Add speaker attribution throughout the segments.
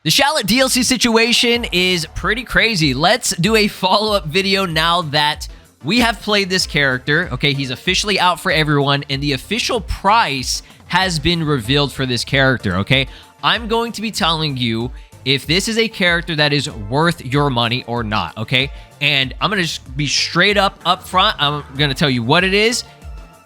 Speaker 1: The Shallot DLC situation is pretty crazy. Let's do a follow-up video now that we have played this character. Okay, he's officially out for everyone, and the official price has been revealed for this character, okay? I'm going to be telling you if this is a character that is worth your money or not, okay? And I'm going to just be straight up front. I'm going to tell you what it is.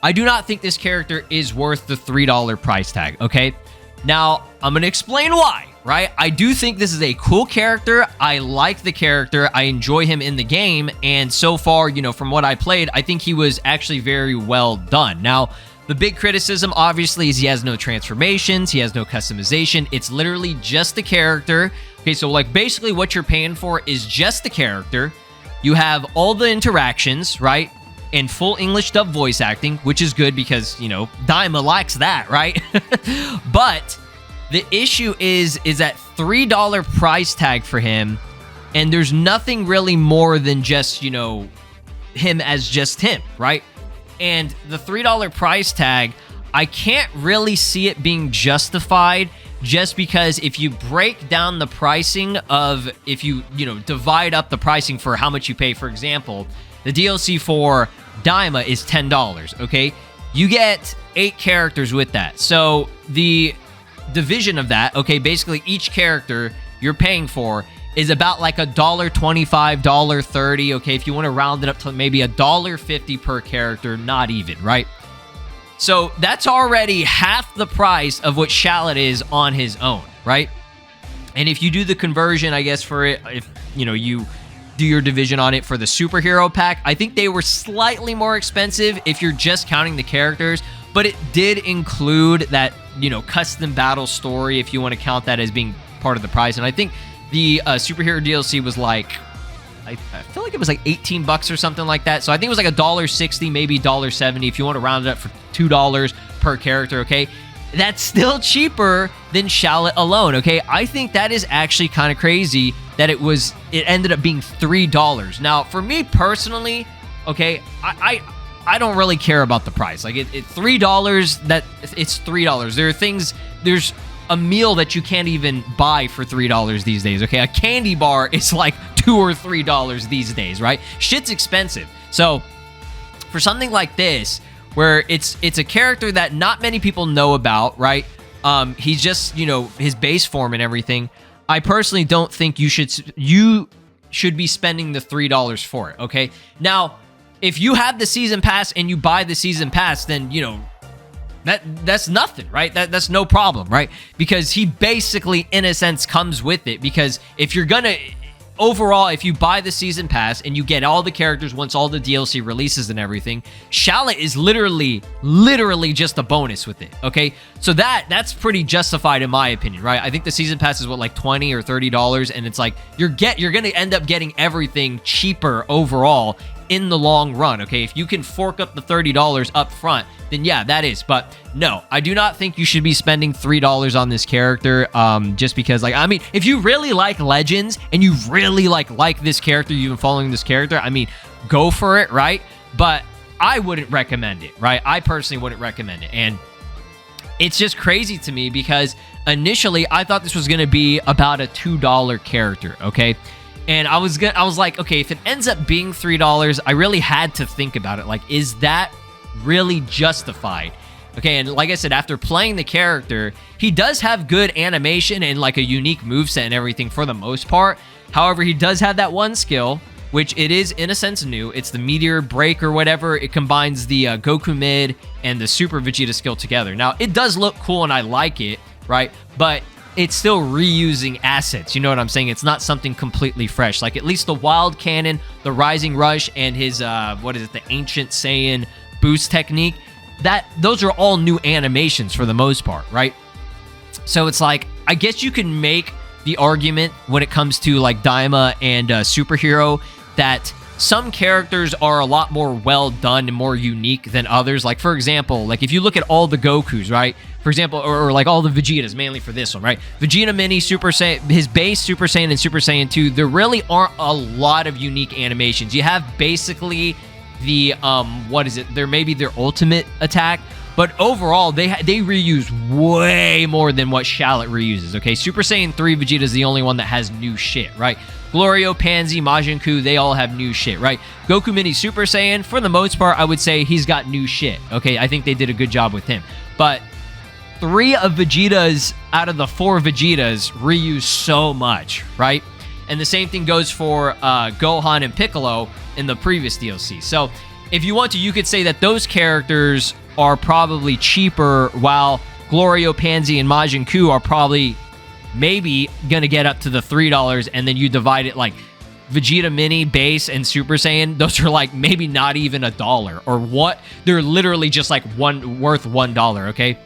Speaker 1: I do not think this character is worth the $3 price tag, okay? Now, I'm going to explain why, right? I do think this is a cool character. I like the character. I enjoy him in the game. And so far, you know, from what I played, I think he was actually very well done. Now, the big criticism, obviously, is he has no transformations. He has no customization. It's literally just the character. Okay, so, like, basically what you're paying for is just the character. You have all the interactions, right? And full English dub voice acting, which is good because, you know, Daima likes that, right? But the issue is that $3 price tag for him, and there's nothing really more than just, you know, him as just him, right? And the $3 price tag, I can't really see it being justified just because if you break down the pricing of, if you know, divide up the pricing for how much you pay, for example, the DLC for Daima is $10, okay? You get 8 characters with that. So the division of that, okay, basically each character you're paying for is about like $1.25, $1.30, okay? If you want to round it up to maybe $1.50 per character, not even, right? So that's already half the price of what Shallot is on his own, right? And if you do the conversion, I guess, for it, if, you know, you do your division on it for the superhero pack, I think they were slightly more expensive if you're just counting the characters, but it did include that, you know, custom battle story, if you want to count that as being part of the price. And I think the superhero DLC was like, I feel like it was like $18 or something like that. So I think it was like $1.60, maybe $1.70 if you want to round it up for $2 per character, okay? That's still cheaper than Shallot alone, okay? I think that is actually kind of crazy that it ended up being $3. Now, for me personally, okay, I don't really care about the price. Like, $3, it's $3. There are things, there's a meal that you can't even buy for $3 these days, okay? A candy bar is like $2 or $3 these days, right? Shit's expensive. So, for something like this, where it's a character that not many people know about, right? He's just, you know, his base form and everything. I personally don't think you should be spending the $3 for it, okay? Now, if you have the season pass and you buy the season pass, then, you know, that's nothing, right? That's no problem, right? Because he basically, in a sense, comes with it. Because if you're gonna, overall, if you buy the season pass and you get all the characters once all the DLC releases and everything, Shallot is literally just a bonus with it, okay? So that's pretty justified in my opinion, right? I think the season pass is what, like $20 or $30, and it's like you're gonna end up getting everything cheaper overall in the long run, okay? If you can fork up the $30 up front, then yeah, that is. But no, I do not think you should be spending $3 on this character, just because, like, I mean, if you really like Legends and you really like this character, you've been following this character, I mean, go for it, right? But I wouldn't recommend it, right? I personally wouldn't recommend it. And it's just crazy to me because initially I thought this was going to be about a $2 character, okay? And I was like, okay, if it ends up being $3, I really had to think about it. Like, is that really justified? Okay, and like I said, after playing the character, he does have good animation and like a unique moveset and everything for the most part. However, he does have that one skill, which it is in a sense new. It's the Meteor Break or whatever. It combines the Goku mid and the Super Vegeta skill together. Now, it does look cool and I like it, right? But it's still reusing assets, you know what I'm saying? It's not something completely fresh. Like, at least the Wild Cannon, the Rising Rush, and his, the Ancient Saiyan boost technique, those are all new animations for the most part, right? So it's like, I guess you can make the argument when it comes to, like, Daima and Superhero that some characters are a lot more well done and more unique than others. Like, for example, like, if you look at all the Gokus, right? For example, or like all the Vegetas, mainly for this one, right? Vegeta Mini, Super Saiyan, his base Super Saiyan and Super Saiyan 2, there really aren't a lot of unique animations. You have basically the, there may be their ultimate attack, But overall, they reuse way more than what Shallot reuses, okay? Super Saiyan 3 Vegeta is the only one that has new shit, right? Glorio, Pansy, Majin Buu, they all have new shit, right? Goku Mini Super Saiyan, for the most part, I would say he's got new shit, okay? I think they did a good job with him. But 3 of Vegeta's out of the 4 Vegetas reuse so much, right? And the same thing goes for Gohan and Piccolo in the previous DLC. So if you want to, you could say that those characters are probably cheaper, while Glorio, Pansy, and Majin Buu are probably maybe going to get up to the $3, and then you divide it like Vegeta Mini, Base, and Super Saiyan. Those are like maybe not even $1 or what? They're literally just like worth $1, okay?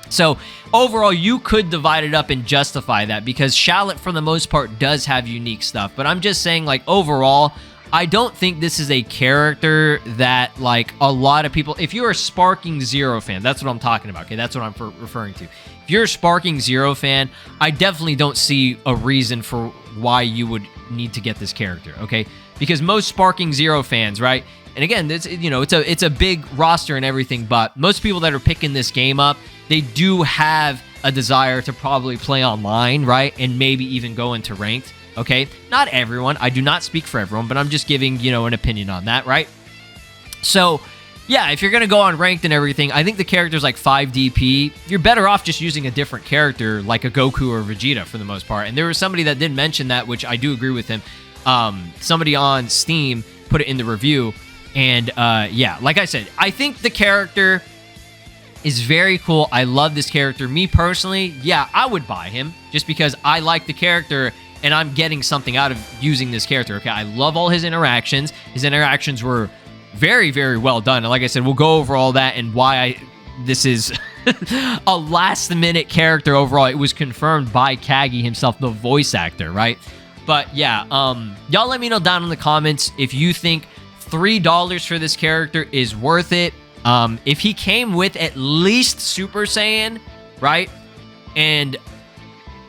Speaker 1: So overall, you could divide it up and justify that because Shallot, for the most part, does have unique stuff. But I'm just saying, like, overall, I don't think this is a character that, like, a lot of people... If you're a Sparking Zero fan, that's what I'm talking about, okay? That's what I'm referring to. If you're a Sparking Zero fan, I definitely don't see a reason for why you would need to get this character, okay? Because most Sparking Zero fans, right? And again, it's, you know, it's a big roster and everything, but most people that are picking this game up, they do have a desire to probably play online, right? And maybe even go into ranked, okay? Not everyone. I do not speak for everyone, but I'm just giving, you know, an opinion on that, right? So, yeah, if you're going to go on ranked and everything, I think the character's like 5 DP. You're better off just using a different character like a Goku or Vegeta for the most part. And there was somebody that did mention that, which I do agree with him. Somebody on Steam put it in the review. And, yeah, like I said, I think the character is very cool. I love this character. Me personally, yeah, I would buy him just because I like the character and I'm getting something out of using this character, okay? I love all his interactions. His interactions were very, very well done. And like I said, we'll go over all that and why this is a last-minute character overall. It was confirmed by Kagi himself, the voice actor, right? But, yeah, y'all let me know down in the comments if you think $3 for this character is worth it. If he came with at least Super Saiyan, right? And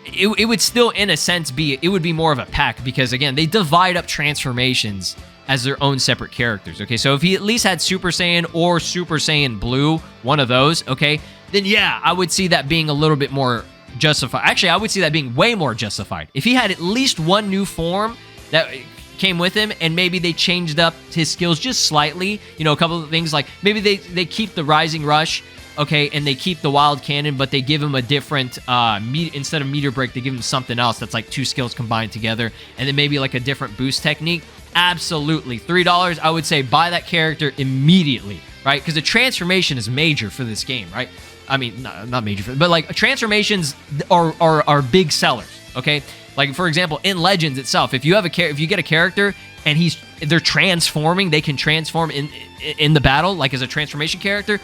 Speaker 1: it would still, in a sense, it would be more of a pack because, again, they divide up transformations as their own separate characters, okay? So if he at least had Super Saiyan or Super Saiyan Blue, one of those, okay? Then, yeah, I would see that being a little bit more justified. Actually, I would see that being way more justified. If he had at least one new form that came with him and maybe they changed up his skills just slightly, you know, a couple of things like maybe they keep the Rising Rush, okay, and they keep the Wild Cannon, but they give him a different instead of Meteor Break, they give him something else that's like 2 skills combined together, and then maybe like a different boost technique. Absolutely, $3, I would say buy that character immediately, right? Because the transformation is major for this game, right? I mean, not major, but like transformations are big sellers, okay? Like, for example, in Legends itself, if you get a character and they're transforming, they can transform in the battle, like as a transformation character.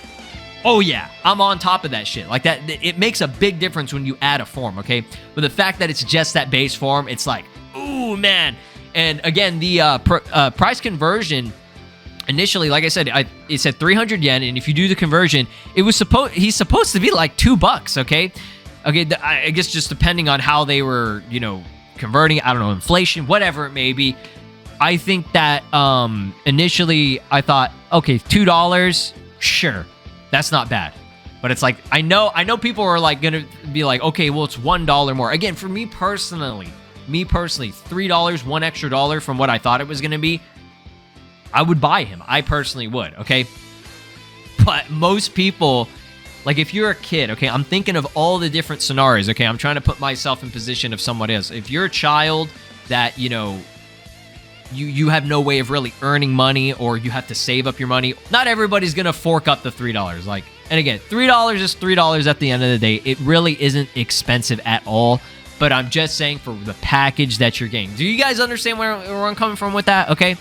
Speaker 1: Oh yeah, I'm on top of that shit. Like that, it makes a big difference when you add a form, okay? But the fact that it's just that base form, it's like, ooh man. And again, the price conversion initially, like I said, it said 300 yen, and if you do the conversion, he's supposed to be like $2, okay? Okay, I guess just depending on how they were, you know, converting, I don't know, inflation, whatever it may be. I think that initially I thought, okay, $2, sure, that's not bad. But it's like, I know people are like gonna be like, okay, well, it's $1 more. Again, for me personally, $3, one extra dollar from what I thought it was gonna be, I would buy him. I personally would, okay? But most people, like if you're a kid, okay, I'm thinking of all the different scenarios, okay? I'm trying to put myself in position of someone else. If you're a child that, you know, you have no way of really earning money or you have to save up your money, not everybody's going to fork up the $3. Like, and again, $3 is $3 at the end of the day. It really isn't expensive at all. But I'm just saying for the package that you're getting. Do you guys understand where I'm coming from with that? Okay.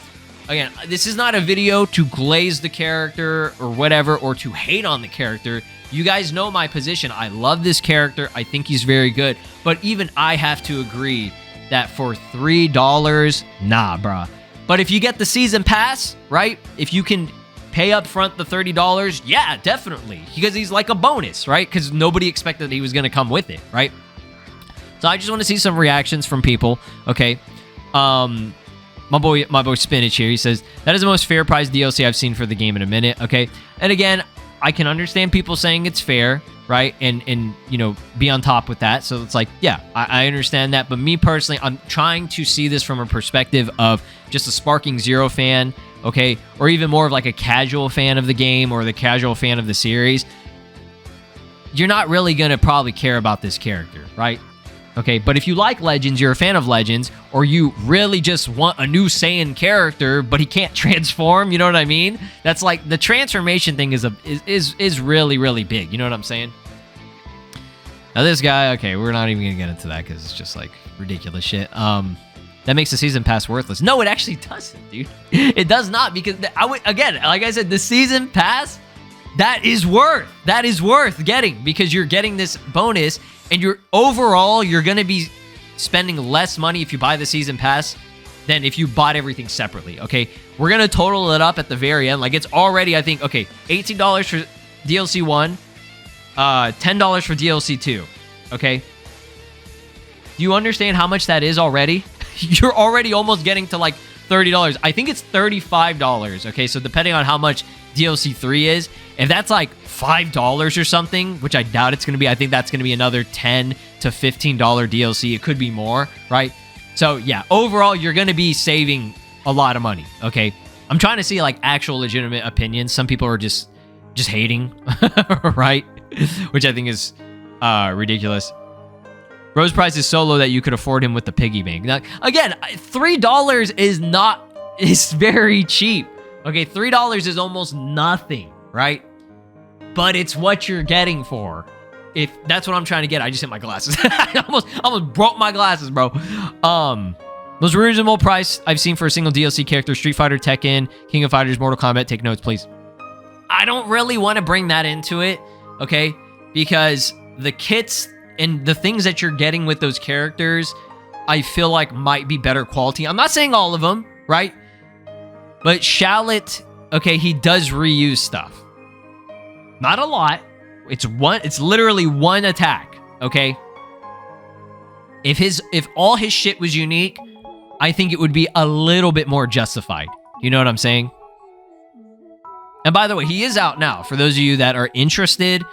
Speaker 1: Again, this is not a video to glaze the character or whatever, or to hate on the character. You guys know my position. I love this character. I think he's very good. But even I have to agree that for $3, nah, bruh. But if you get the season pass, right? If you can pay up front the $30, yeah, definitely. Because he's like a bonus, right? Because nobody expected that he was going to come with it, right? So I just want to see some reactions from people, okay? My boy Spinach here, he says, that is the most fair price DLC I've seen for the game in a minute, okay? And again, I can understand people saying it's fair, right? And you know, be on top with that. So it's like, yeah, I understand that. But me personally, I'm trying to see this from a perspective of just a Sparking Zero fan, okay? Or even more of like a casual fan of the game or the casual fan of the series. You're not really going to probably care about this character, right? Okay, but if you like Legends, you're a fan of Legends, or you really just want a new Saiyan character, but he can't transform, you know what I mean? That's like, the transformation thing is really, really big, you know what I'm saying? Now this guy, okay, we're not even gonna get into that because it's just like ridiculous shit. That makes the season pass worthless. No, it actually doesn't, dude. It does not, because again, like I said, the season pass, that is worth getting, because you're getting this bonus, and you're gonna be spending less money if you buy the season pass than if you bought everything separately. Okay, we're gonna total it up at the very end. Like, it's already, I think, okay, $18 for DLC 1, $10 for DLC 2. Okay, do you understand how much that is already? You're already almost getting to like $30. I think it's $35. Okay, so depending on how much DLC 3 is, if that's like $5 or something, which I doubt it's going to be, I think that's going to be another $10 to $15 DLC. It could be more, right? So yeah, overall, you're going to be saving a lot of money, okay? I'm trying to see like actual legitimate opinions. Some people are just hating, right? Which I think is ridiculous. Rose price is so low that you could afford him with the piggy bank. Now, again, $3 is very cheap. Okay, $3 is almost nothing, right? But it's what you're getting for. If that's what I'm trying to get. I just hit my glasses. I almost broke my glasses, bro. Most reasonable price I've seen for a single DLC character: Street Fighter, Tekken, King of Fighters, Mortal Kombat. Take notes, please. I don't really want to bring that into it, okay? Because the kits and the things that you're getting with those characters, I feel like might be better quality. I'm not saying all of them, right? But Shallot, okay, he does reuse stuff. Not a lot. It's literally one attack, okay? If all his shit was unique, I think it would be a little bit more justified. You know what I'm saying? And by the way, he is out now. For those of you that are interested,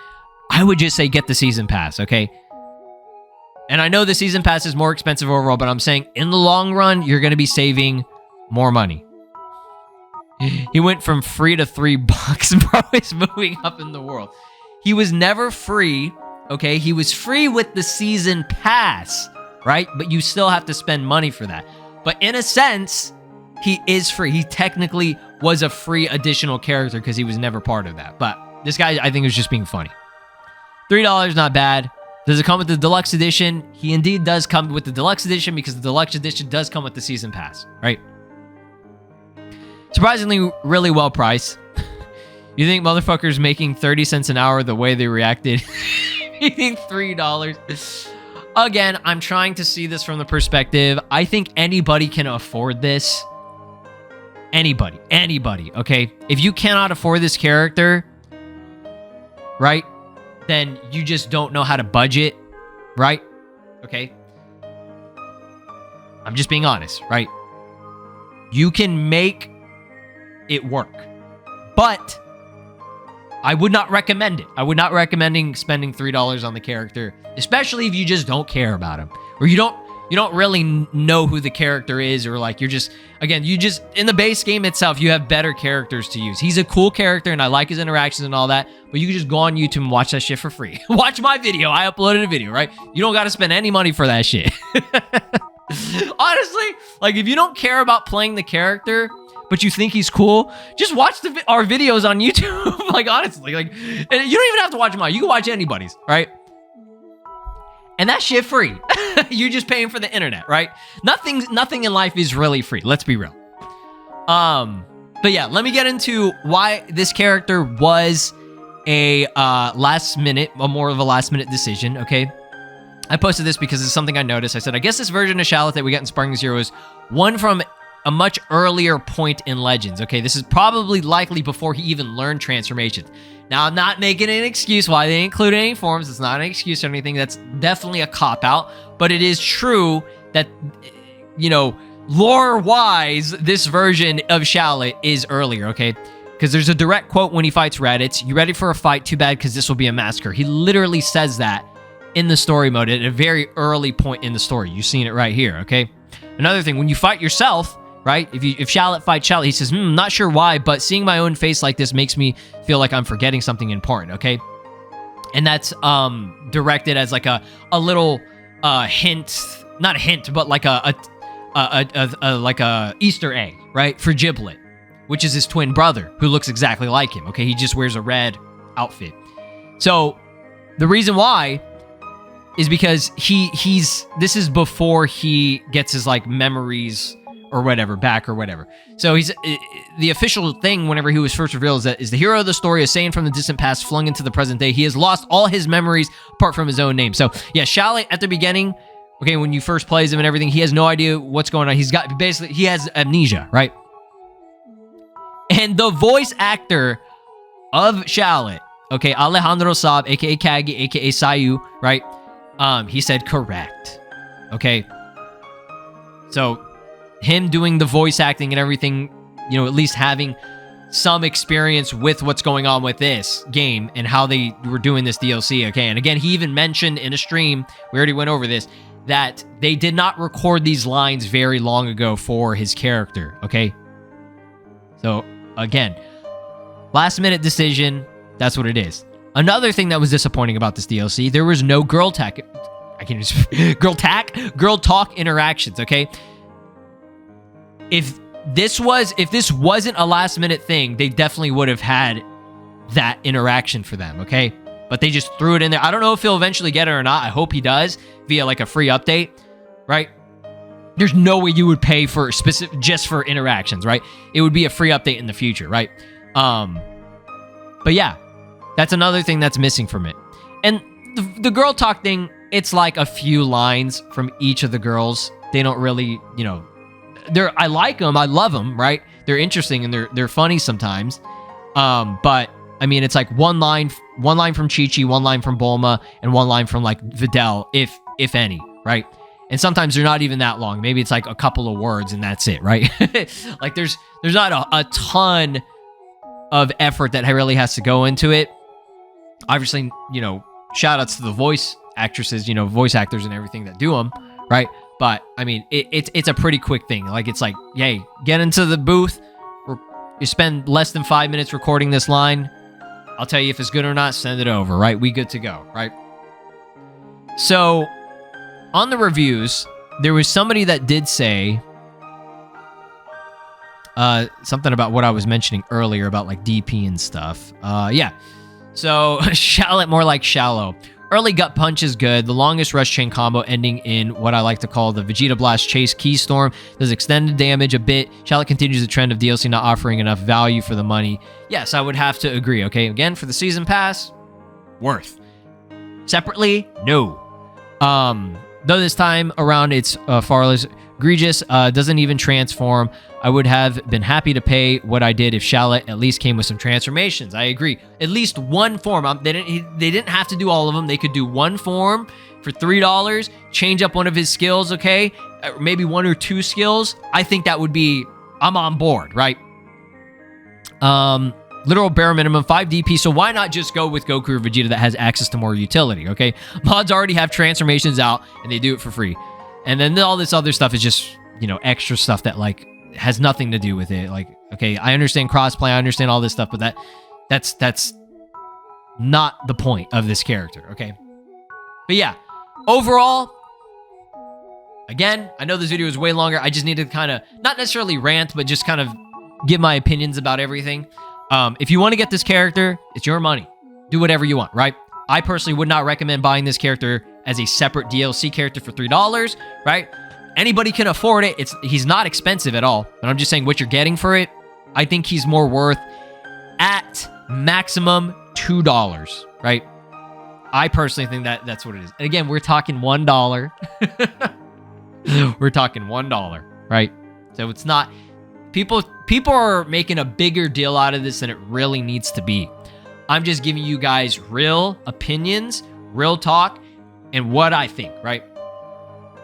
Speaker 1: I would just say get the season pass, okay? And I know the season pass is more expensive overall, but I'm saying in the long run, you're going to be saving more money. He went from free to $3, bro. He's moving up in the world. He was never free, okay? He was free with the season pass, right? But you still have to spend money for that. But in a sense, he is free. He technically was a free additional character because he was never part of that. But this guy, I think, was just being funny. $3, not bad. Does it come with the Deluxe Edition? He indeed does come with the Deluxe Edition, because the Deluxe Edition does come with the season pass, right? Surprisingly, really well priced. You think motherfuckers making 30 cents an hour the way they reacted? You think $3? Again, I'm trying to see this from the perspective. I think anybody can afford this. Anybody, okay? If you cannot afford this character, right? Then you just don't know how to budget, right? Okay? I'm just being honest, right? You can make it work, but I would not recommend it. I would not recommend spending $3 on the character, especially if you just don't care about him, or you don't really know who the character is, or like you're just, again, in the base game itself, you have better characters to use. He's a cool character and I like his interactions and all that, but you can just go on YouTube and watch that shit for free. Watch my video. I uploaded a video, right? You don't got to spend any money for that shit. Honestly, like if you don't care about playing the character, but you think he's cool, just watch our videos on YouTube. Like, honestly, like, and you don't even have to watch mine. You can watch anybody's, right? And that shit free. You're just paying for the internet, right? Nothing in life is really free. Let's be real. But yeah, let me get into why this character was more of a last minute decision, okay? I posted this because it's something I noticed. I said, I guess this version of Shallot that we got in Sparking Zero is one from a much earlier point in Legends, okay? This is probably likely before he even learned transformations. Now, I'm not making an excuse why they include any forms. It's not an excuse or anything. That's definitely a cop-out. But it is true that, you know, lore-wise, this version of Shallot is earlier, okay? Because there's a direct quote when he fights Raditz. You ready for a fight? Too bad, because this will be a massacre. He literally says that in the story mode at a very early point in the story. You've seen it right here, okay? Another thing, when you fight yourself, right? If Shallot fights Shallot, he says, not sure why, but seeing my own face like this makes me feel like I'm forgetting something important, okay? And that's directed as like a little hint, not a hint, but like a Easter egg, right? For Giblet, which is his twin brother, who looks exactly like him, okay? He just wears a red outfit. So the reason why is because this is before he gets his like memories or whatever back or whatever. So he's the official thing whenever he was first revealed is the hero of the story, a Saiyan from the distant past flung into the present day. He has lost all his memories apart from his own name. So yeah, Shallot at the beginning, okay, when you first plays him and everything, he has no idea what's going on. He has amnesia, right? And the voice actor of Shallot, okay, Alejandro Saab, aka Kagi, aka Sayu, right? He said correct. Okay. So him doing the voice acting and everything, you know, at least having some experience with what's going on with this game and how they were doing this DLC, okay? And again, he even mentioned in a stream, we already went over this, that they did not record these lines very long ago for his character, okay? So, again, last minute decision, that's what it is. Another thing that was disappointing about this DLC, there was no girl talk interactions, okay? If this wasn't a last minute thing, they definitely would have had that interaction for them, okay? But they just threw it in there. I don't know if he'll eventually get it or not. I hope he does via like a free update, right? There's no way you would pay for just for interactions, right? It would be a free update in the future, right? But yeah, that's another thing that's missing from it. And the girl talk thing, it's like a few lines from each of the girls. They don't really, you know, I like them, I love them, right? They're interesting and they're funny sometimes. But I mean, it's like one line from Chi-Chi, one line from Bulma, and one line from like Videl, if any, right? And sometimes they're not even that long. Maybe it's like a couple of words and that's it, right? Like there's not a ton of effort that really has to go into it. Obviously, you know, shout outs to the voice actresses, you know, voice actors and everything that do them, right? But I mean, it's a pretty quick thing. Like it's like, hey, get into the booth. You spend less than 5 minutes recording this line. I'll tell you if it's good or not, send it over, right? We good to go, right? So on the reviews, there was somebody that did say something about what I was mentioning earlier about like DP and stuff. Yeah. So Shallot, more like shallow. Early gut punch is good. The longest rush chain combo ending in what I like to call the Vegeta Blast Chase Keystorm does extended damage a bit. Shallot continues the trend of DLC not offering enough value for the money. Yes, I would have to agree, okay? Again, for the season pass, worth. Separately, no. Though this time around it's far less egregious, doesn't even transform. I would have been happy to pay what I did if Shallot at least came with some transformations. I agree. At least one form. They didn't have to do all of them. They could do one form for $3, change up one of his skills, okay? Maybe one or two skills. I think that would be, I'm on board, right? Literal bare minimum, 5 DP, so why not just go with Goku or Vegeta that has access to more utility, okay? Mods already have transformations out, and they do it for free. And then all this other stuff is just, you know, extra stuff that, like, has nothing to do with it. Like, okay, I understand crossplay, I understand all this stuff, but that's not the point of this character, okay? But yeah, overall, again, I know this video is way longer. I just need to kind of, not necessarily rant, but just kind of give my opinions about everything. If you want to get this character, it's your money. Do whatever you want, right? I personally would not recommend buying this character as a separate DLC character for $3, right? Anybody can afford it. He's not expensive at all. But I'm just saying what you're getting for it, I think he's more worth at maximum $2, right? I personally think that's what it is. And again, we're talking $1. We're talking $1, right? So it's not... People are making a bigger deal out of this than it really needs to be. I'm just giving you guys real opinions, real talk, and what I think, right?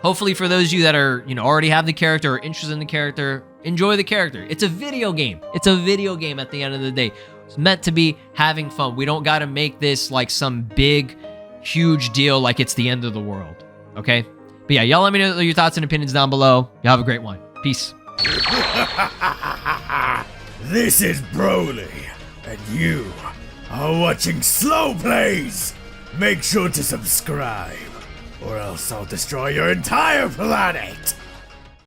Speaker 1: Hopefully for those of you that are, already have the character or interested in the character, enjoy the character. It's a video game. It's a video game at the end of the day. It's meant to be having fun. We don't got to make this like some big, huge deal like it's the end of the world. Okay? But yeah, y'all let me know your thoughts and opinions down below. Y'all have a great one. Peace.
Speaker 2: This is Broly, and you are watching SLOplays. Make sure to subscribe, or else I'll destroy your entire planet.